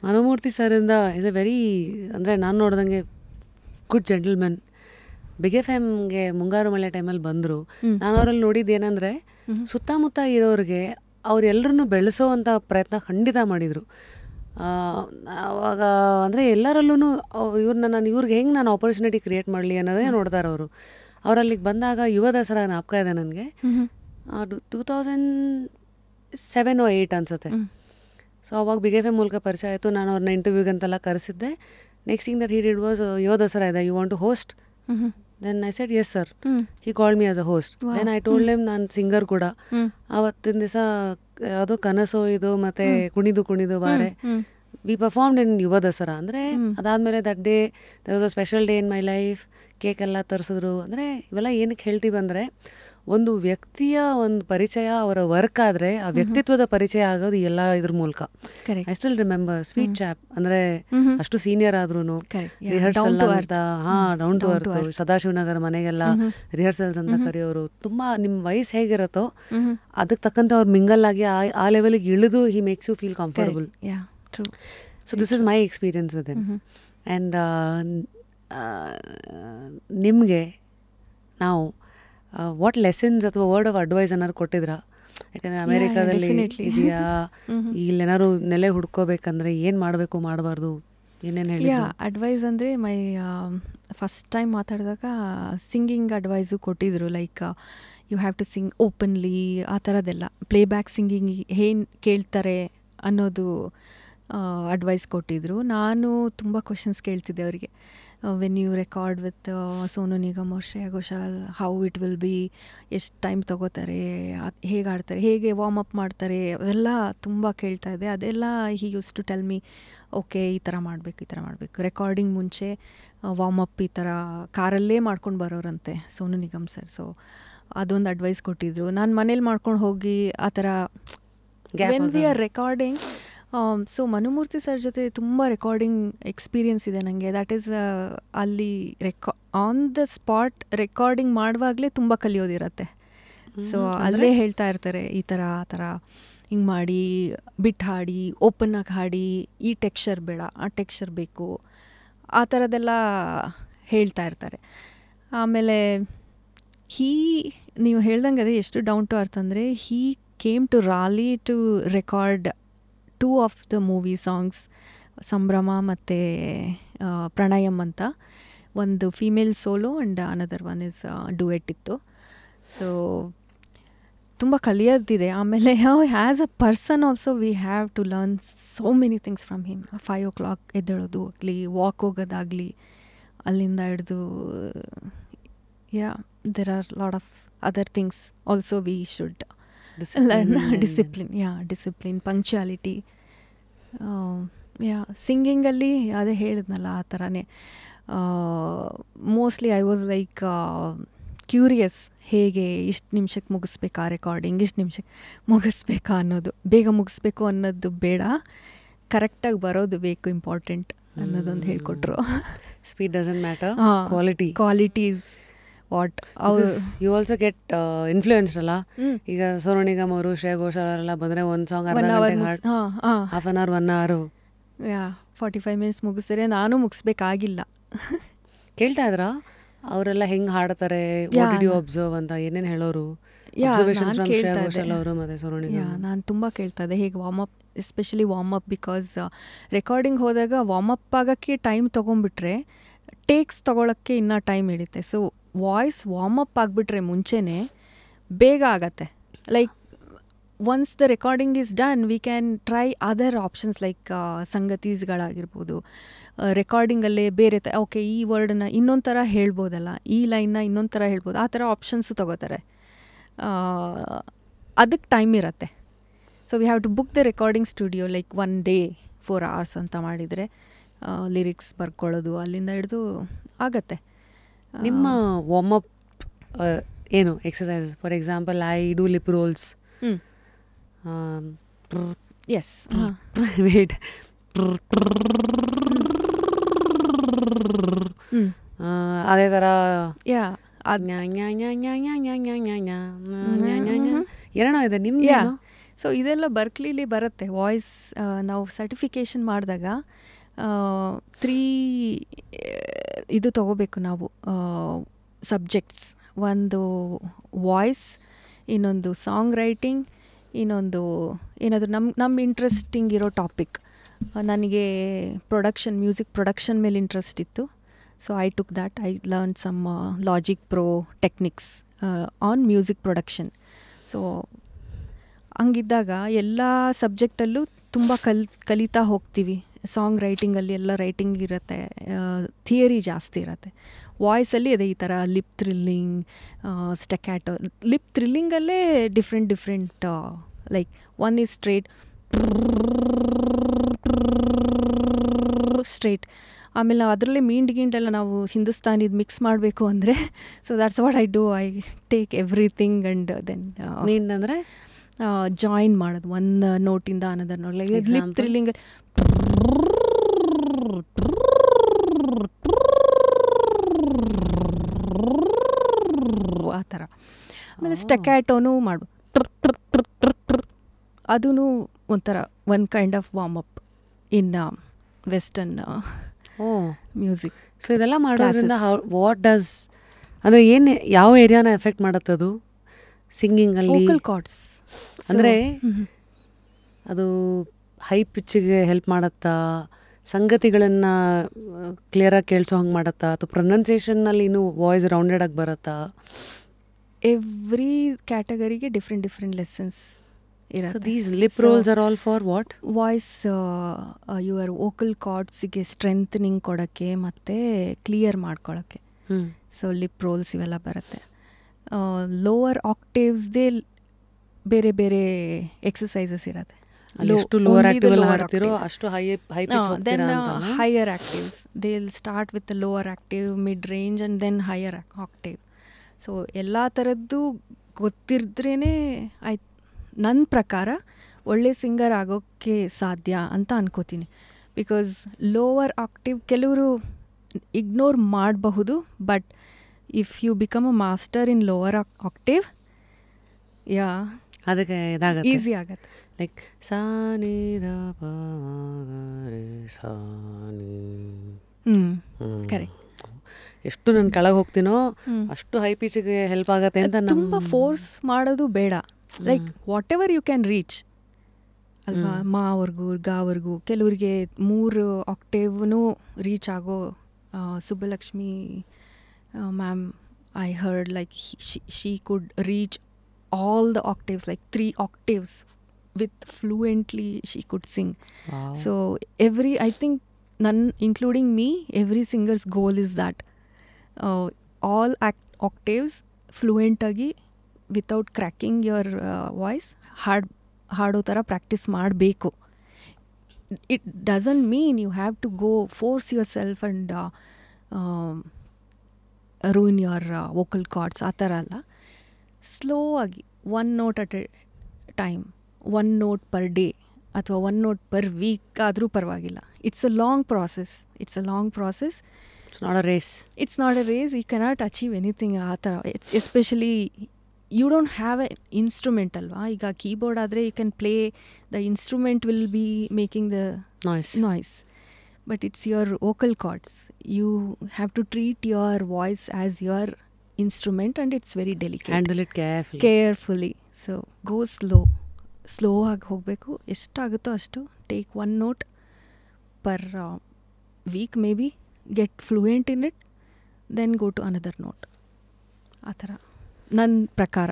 Mano Murthy ಸರಿಂದ is A very ಅಂದರೆ ನಾನು ನೋಡ್ದಂಗೆ ಗುಡ್ ಜೆಂಟಲ್ಮನ್. ಬಿಗ್ ಎಫ್ ಎಮ್ಗೆ ಮುಂಗಾರು ಮಳೆ ಟೈಮಲ್ಲಿ ಬಂದರು. ನಾನು ಅವರಲ್ಲಿ ನೋಡಿದ್ದು ಏನಂದರೆ ಸುತ್ತಮುತ್ತ ಇರೋರಿಗೆ ಅವರೆಲ್ಲರನ್ನು ಬೆಳೆಸೋವಂಥ ಪ್ರಯತ್ನ ಖಂಡಿತ ಮಾಡಿದರು. ಆವಾಗ ಅಂದರೆ ಎಲ್ಲರಲ್ಲೂ ಇವ್ರಿಗೆ ಹೆಂಗೆ ನಾನು ಆಪರ್ಚುನಿಟಿ ಕ್ರಿಯೇಟ್ ಮಾಡಲಿ ಅನ್ನೋದೇ ನೋಡ್ತಾರೆ ಅವರು. ಅವರಲ್ಲಿಗೆ ಬಂದಾಗ ಯುವ ದಸರಾ ಜ್ಞಾಪಕ ಇದೆ ನನಗೆ, 2007 or 2008 ಅನಿಸುತ್ತೆ. ಸೊ ಅವಾಗ ಬಿಗ್ ಎಫ್ ಎಮ್ ಮೂಲಕ ಪರಿಚಯ ಆಯಿತು. ನಾನು ಅವ್ರನ್ನ ಇಂಟರ್ವ್ಯೂಗಂತೆಲ್ಲ ಕರೆಸಿದ್ದೆ. Next thing that he did was, Yuva Dasara ಇದೆ, you want to host? Then I said yes sir. He called me as a host. Then I told him ನಾನು ಸಿಂಗರ್ ಕೂಡ. ಆವತ್ತಿನ ದಿವಸ ಅದು ಕನಸು ಇದು ಮತ್ತು ಕುಣಿದು ಬಾರೆ ವಿ ಪರ್ಫಾರ್ಮ್ಡ್ ಇನ್ ಯುವ ದಸರಾ. ಅಂದರೆ ಅದಾದಮೇಲೆ that day there was a special day in my life. ಕೇಕೆಲ್ಲ ತರಿಸಿದ್ರು. ಅಂದರೆ ಇವೆಲ್ಲ ಏನಕ್ಕೆ ಹೇಳ್ತೀವಿ ಅಂದರೆ, ಒಂದು ವ್ಯಕ್ತಿಯ ಒಂದು ಪರಿಚಯ ಅವರ ವರ್ಕ್ ಆದರೆ ಆ ವ್ಯಕ್ತಿತ್ವದ ಪರಿಚಯ ಆಗೋದು ಎಲ್ಲ ಇದ್ರ ಮೂಲಕ. I still remember sweet chop, ಅಂದರೆ ಅಷ್ಟು ಸೀನಿಯರ್ ಆದ್ರೂ ರಿಹರ್ಸಲ್ ಅಂತ, ಡೌನ್ ಟು ಅರ್ತ್, ಸದಾಶಿವನಗರ ಮನೆಗೆಲ್ಲ ರಿಹರ್ಸಲ್ಸ್ ಅಂತ ಕರೆಯೋರು. ತುಂಬ ನಿಮ್ಮ ವಯಸ್ಸು ಹೇಗಿರುತ್ತೋ ಅದಕ್ಕೆ ತಕ್ಕಂತೆ ಅವ್ರು ಮಿಂಗಲ್ ಆಗಿ ಆ ಲೆವೆಲ್ಗೆ ಇಳಿದು he makes you feel comfortable. So this is my experience with him. And ನಿಮಗೆ ನಾವು ವಾಟ್ ಲೆಸನ್ಸ್ ಅಥವಾ ವರ್ಡ್ ಆಫ್ ಅಡ್ವೈಸ್ ಏನಾದ್ರು ಕೊಟ್ಟಿದ್ರಾ? ಯಾಕಂದರೆ ಅಮೇರಿಕಾದಲ್ಲಿ ಇದೆಯಾ, ಇಲ್ಲೇನಾದ್ರು ನೆಲೆ ಹುಡ್ಕೋಬೇಕಂದ್ರೆ ಏನು ಮಾಡಬೇಕು ಮಾಡಬಾರ್ದು, ಏನೇನು ಹೇಳಿ? ಅಡ್ವೈಸ್ ಅಂದರೆ ಮೈ ಫಸ್ಟ್ ಟೈಮ್ ಮಾತಾಡಿದಾಗ ಸಿಂಗಿಂಗ್ ಅಡ್ವೈಸು ಕೊಟ್ಟಿದ್ರು. Like you have to sing openly, ಆ ಥರದ್ದೆಲ್ಲ. ಪ್ಲೇಬ್ಯಾಕ್ ಸಿಂಗಿಂಗ್ ಏನು ಕೇಳ್ತಾರೆ ಅನ್ನೋದು ಅಡ್ವೈಸ್ ಕೊಟ್ಟಿದ್ರು. ನಾನು ತುಂಬ ಕ್ವಶನ್ಸ್ ಕೇಳ್ತಿದ್ದೆ ಅವರಿಗೆ. When you record with Sonu Nigam or Shreya Ghoshal, how it will be, ಎಷ್ಟು ಟೈಮ್ ತೊಗೋತಾರೆ, ಹೇಗೆ ಆಡ್ತಾರೆ, ಹೇಗೆ ವಾರ್ಮ್ ಅಪ್ ಮಾಡ್ತಾರೆ, ಅವೆಲ್ಲ ತುಂಬ ಕೇಳ್ತಾ ಇದೆ. ಅದೆಲ್ಲ he use to tell me, okay ಈ ಥರ ಮಾಡಬೇಕು. ರೆಕಾರ್ಡಿಂಗ್ ಮುಂಚೆ ವಾರ್ಮ್ ಅಪ್ ಈ ಥರ ಕಾರಲ್ಲೇ ಮಾಡ್ಕೊಂಡು ಬರೋರಂತೆ ಸೋನು ನಿಗಮ್ ಸರ್. ಸೊ ಅದೊಂದು ಅಡ್ವೈಸ್ ಕೊಟ್ಟಿದ್ರು. ನಾನು ಮನೇಲಿ ಮಾಡ್ಕೊಂಡು ಹೋಗಿ ಆ ಥರ when we are recording. So Mano Murthy sir ಜೊತೆ ತುಂಬ ರೆಕಾರ್ಡಿಂಗ್ ಎಕ್ಸ್ಪೀರಿಯನ್ಸ್ ಇದೆ ನನಗೆ. ದ್ಯಾಟ್ ಈಸ್ ಅಲ್ಲಿ ಆನ್ ದ ಸ್ಪಾಟ್ ರೆಕಾರ್ಡಿಂಗ್ ಮಾಡುವಾಗಲೇ ತುಂಬ ಕಲಿಯೋದಿರತ್ತೆ. ಸೊ ಅಲ್ಲೇ ಹೇಳ್ತಾ ಇರ್ತಾರೆ, ಈ ಥರ ಆ ಥರ ಹಿಂಗೆ ಮಾಡಿ, ಬಿಟ್ಟು ಹಾಡಿ, ಓಪನ್ನಾಗಿ ಹಾಡಿ, ಈ ಟೆಕ್ಸ್ಚರ್ ಬೇಡ, ಆ ಟೆಕ್ಸ್ಚರ್ ಬೇಕು, ಆ ಥರದ್ದೆಲ್ಲ ಹೇಳ್ತಾ ಇರ್ತಾರೆ. ಆಮೇಲೆ ನೀವು ಹೇಳ್ದಂಗೆ ಅದೇ ಎಷ್ಟು ಡೌನ್ ಟು ಅರ್ತ್ ಅಂದರೆ, he came to rally to record 2 of the movie songs, ಸಂಭ್ರಮ ಮತ್ತು ಪ್ರಣಯಮ್ ಅಂತ. ಒಂದು female solo and another one is duet ಇತ್ತು. ಸೊ ತುಂಬ ಕಲಿಯೋದಿದೆ. ಆಮೇಲೆ as a person also we have to learn so many things from him. 5 o'clock ಎದ್ದೇಳೋದು ಆಗಲಿ, ವಾಕ್ ಹೋಗೋದಾಗಲಿ, ಅಲ್ಲಿಂದ ಹಿಡಿದು there are lot of other things also we should discipline, punctuality. ಸಿಂಗಿಂಗಲ್ಲಿ ಅದೇ ಹೇಳಿದ್ನಲ್ಲ ಆ ಥರನೇ. Mostly I was like curious, ಹೇಗೆ ಇಷ್ಟು ನಿಮಿಷಕ್ಕೆ ಮುಗಿಸ್ಬೇಕಾ ರೆಕಾರ್ಡಿಂಗ್, ಇಷ್ಟು ನಿಮಿಷಕ್ಕೆ ಮುಗಿಸ್ಬೇಕಾ ಅನ್ನೋದು, ಬೇಗ ಮುಗಿಸ್ಬೇಕು ಅನ್ನೋದು ಬೇಡ, ಕರೆಕ್ಟಾಗಿ ಬರೋದು ಬೇಕು, ಇಂಪಾರ್ಟೆಂಟ್ ಅನ್ನೋದೊಂದು ಹೇಳ್ಕೊಟ್ರು. Speed doesn't matter, qualities what you also get influenced ಅಲ್ಲ. ಈಗ ಸೋನು ನಿಗಮ್ ಅವರು, ಶ್ರೇಯಾ ಘೋಷಾಲ್ ಅವರೆಲ್ಲ ಬಂದರೆ ಒಂದು song half an hour 1 hour 45 minutes ಮುಗಿಸಿದ್ರೆ ನಾನು ಮುಗಿಸ್ಬೇಕಾಗಿಲ್ಲ. ಕೇಳ್ತಾ ಇದ್ರಾ ಅವರೆಲ್ಲ ಹೆಂಗೆ ಹಾಡ್ತಾರೆ, ವಾಟ್ ಡಿಡ್ ಯು ಅಬ್ಸರ್ವ್ ಅಂತ ಏನೇನು ಹೇಳೋರು? ಶ್ರೇಯಾ ಘೋಷಾಲ್ ಅವರು ಮತ್ತು ಸೋನು ನಿಗಮ್ ನಾನು ತುಂಬ ಕೇಳ್ತಾ ಇದ್ದೆ, ಹೇಗೆ warm up, especially warm up. Because recording ಹೋದಾಗ ವಾರ್ಮ್ ಅಪ್ ಆಗೋಕ್ಕೆ ಟೈಮ್ ತೊಗೊಂಡ್ಬಿಟ್ರೆ ಟೇಕ್ಸ್ ತೊಗೊಳಕ್ಕೆ ಇನ್ನೂ ಟೈಮ್ ಹಿಡಿತೆ. ಸೊ ವಾಯ್ಸ್ ವಾರ್ಮ್ ಅಪ್ ಆಗಿಬಿಟ್ರೆ ಮುಂಚೆನೇ ಬೇಗ ಆಗತ್ತೆ. Like once the recording is done, we can try other options like ಸಂಗತೀಸ್ಗಳಾಗಿರ್ಬೋದು. ರೆಕಾರ್ಡಿಂಗಲ್ಲೇ ಬೇರೆ ಓಕೆ ಈ ವರ್ಡನ್ನ ಇನ್ನೊಂದು ಥರ ಹೇಳ್ಬೋದಲ್ಲ, ಈ ಲೈನ್ನ ಇನ್ನೊಂದು ಥರ ಹೇಳ್ಬೋದು, ಆ ಥರ ಆಪ್ಷನ್ಸು ತೊಗೋತಾರೆ. ಅದಕ್ಕೆ ಟೈಮ್ ಇರತ್ತೆ. So we have to book the recording studio like 1 day 4 hours ಅಂತ ಮಾಡಿದರೆ ಲಿರಿಕ್ಸ್ ಬರ್ಕೊಳ್ಳೋದು ಅಲ್ಲಿಂದ ಹಿಡಿದು ಆಗತ್ತೆ. ನಿಮ್ಮ ವಾರ್ಮ್ ಅಪ್ ಏನು exercise? For example I do lip rolls. Yes wait, ಅದೇ ಥರ ಏನೋ ಇದೆ ನಿಮ್ಗೆ. ಸೊ ಇದೆಲ್ಲ ಬರ್ಕ್ಲಿಲಿ ಬರುತ್ತೆ. ವಾಯ್ಸ್ ನಾವು ಸರ್ಟಿಫಿಕೇಷನ್ ಮಾಡಿದಾಗ 3 ಇದು ತಗೋಬೇಕು ನಾವು ಸಬ್ಜೆಕ್ಟ್ಸ್. ಒಂದು ವಾಯ್ಸ್, ಇನ್ನೊಂದು ಸಾಂಗ್ ರೈಟಿಂಗ್, ಇನ್ನೊಂದು ಏನಾದರೂ ನಮ್ಮ ಇಂಟ್ರೆಸ್ಟಿಂಗ್ ಇರೋ ಟಾಪಿಕ್. ನನಗೆ ಮ್ಯೂಸಿಕ್ ಪ್ರೊಡಕ್ಷನ್ ಮೇಲೆ ಇಂಟ್ರೆಸ್ಟ್ ಇತ್ತು. So I took that. I learn some Logic Pro techniques on music production. So ಹಂಗಿದ್ದಾಗ ಎಲ್ಲ ಸಬ್ಜೆಕ್ಟಲ್ಲೂ ತುಂಬ ಕಲಿತಾ ಹೋಗ್ತೀವಿ. ಸಾಂಗ್ ರೈಟಿಂಗಲ್ಲಿ ಎಲ್ಲ ರೈಟಿಂಗ್ ಇರುತ್ತೆ, ಥಿಯರಿ ಜಾಸ್ತಿ ಇರುತ್ತೆ. ವಾಯ್ಸಲ್ಲಿ ಅದೇ ಈ ಥರ ಲಿಪ್ ಥ್ರಿಲ್ಲಿಂಗ್, ಸ್ಟೆಕ್ಯಾಟೋ. ಲಿಪ್ ಥ್ರಿಲ್ಲಿಂಗಲ್ಲೇ different like one is straight, ಆಮೇಲೆ ಅದರಲ್ಲೇ ಗಿಂಡೆಲ್ಲ ನಾವು ಹಿಂದೂಸ್ತಾನಿದು ಮಿಕ್ಸ್ ಮಾಡಬೇಕು ಅಂದರೆ, so that's what I do. I take everything and then ಅಂದರೆ ಜಾಯಿನ್ ಮಾಡೋದು ಒಂದು ನೋಟಿಂದ another note. Like lip trilling ಆ ಥರ. ಆಮೇಲೆ ಸ್ಟೆಕ್ಯಾಟೋನು ಮಾಡು, ಅದೂ ಒಂಥರ one kind of warm up in western music. So ಇದೆಲ್ಲ ಮಾಡೋದ್ರಿಂದ ವಾಟ್ ಡಸ್ ಅಂದರೆ ಏನು, ಯಾವ ಏರಿಯಾನ ಎಫೆಕ್ಟ್ ಮಾಡುತ್ತದು ಸಿಂಗಿಂಗಲ್ಲಿ? Vocal cards. ಅಂದರೆ ಅದು ಹೈ ಪಿಚ್ಚಿಗೆ ಹೆಲ್ಪ್ ಮಾಡುತ್ತಾ, ಸಂಗತಿಗಳನ್ನು ಕ್ಲಿಯರಾಗಿ ಕೇಳಿಸೋ ಹಂಗೆ ಮಾಡುತ್ತಾ, ಅಥವಾ ಪ್ರೊನೌನ್ಸಿಯೇಷನ್ನಲ್ಲಿ ಇನ್ನೂ ವಾಯ್ಸ್ ರೌಂಡೆಡ್ ಆಗಿ ಬರುತ್ತಾ? ಎವ್ರಿ ಕ್ಯಾಟಗರಿಗೆ ಡಿಫ್ರೆಂಟ್ ಲೆಸನ್ಸ್ ಇರುತ್ತೆ. So these lip rolls are all for what? Voice your vocal ಕಾರ್ಡ್ಸಿಗೆ ಸ್ಟ್ರೆಂಥನಿಂಗ್ ಕೊಡೋಕ್ಕೆ ಮತ್ತು ಕ್ಲಿಯರ್ ಮಾಡ್ಕೊಳ್ಳೋಕ್ಕೆ. ಸೊ ಲಿಪ್ ರೋಲ್ಸ್ ಇವೆಲ್ಲ ಬರುತ್ತೆ. ಲೋವರ್ ಆಕ್ಟೇವ್ಸ್ದೇ ಬೇರೆ ಬೇರೆ ಎಕ್ಸಸೈಸಸ್ ಇರುತ್ತೆ. Higher octaves they will start with lower octave, mid range and then higher octave. So ಎಲ್ಲ ಥರದ್ದು ಗೊತ್ತಿದ್ರೇ ಆಯ್ತು ನನ್ನ ಪ್ರಕಾರ ಒಳ್ಳೆ ಸಿಂಗರ್ ಆಗೋಕ್ಕೆ ಸಾಧ್ಯ ಅಂತ ಅನ್ಕೋತೀನಿ. ಬಿಕಾಸ್ ಲೋವರ್ ಆಕ್ಟಿವ್ ಕೆಲವರು ಇಗ್ನೋರ್ ಮಾಡಬಹುದು, but if you become a master in lower active, yeah ಅದಕ್ಕೆ ಇದಾಗುತ್ತೆ, ಈಸಿ ಆಗುತ್ತೆ. ಲೈಕ್ ಸಾನಿ ದ ಪ ರೆ ಸಾನಿ. ಕರೆಕ್ಟ್. ಎಷ್ಟು ನಾನು ಕೆಳಗೆ ಹೋಗ್ತೀನೋ ಅಷ್ಟು ಹೈ ಪಿಚ್ಗೆ ಹೆಲ್ಪ್ ಆಗುತ್ತೆ ಅಂತ. ತುಂಬ ಫೋರ್ಸ್ ಮಾಡೋದು ಬೇಡ. Like whatever you can reach ಅಲ್ವಾ, ಮಾವರೆಗೂ ಗಾವರೆಗೂ. ಕೆಲವರಿಗೆ 3 ಆಕ್ಟೇವ್ನೂ ರೀಚ್ ಆಗೋ, Subbalakshmi ma'am I heard like she could reach all the octaves, like 3 octaves with fluently she could sing. Wow. So I think including me, every singer's goal is that all octaves fluent agi without cracking your voice ಹಾಡೋ ಥರ practice ಮಾಡಬೇಕು. It doesn't mean you have to go force yourself and ruin your vocal cords. ಆ ಥರ ಅಲ್ಲ. Slow ಆಗಿ 1 note at a time, 1 note per day ಅಥವಾ 1 note per week ಆದರೂ ಪರವಾಗಿಲ್ಲ. It's a long process. It's not a race. You cannot achieve anything ಆ ಥರ. Especially you don't have a instrument ಅಲ್ವಾ. ಈಗ ಕೀಬೋರ್ಡ್ ಆದರೆ you can play, the instrument will be making the noise. But it's your vocal cords. You have to treat your voice as your instrument and it's very delicate. Handle it carefully. So go slow ಆಗಿ ಹೋಗಬೇಕು. ಎಷ್ಟಾಗುತ್ತೋ ಅಷ್ಟು. Take 1 note per week maybe, get fluent in it, then go to another note. ಆ ಥರ ನನ್ನ ಪ್ರಕಾರ.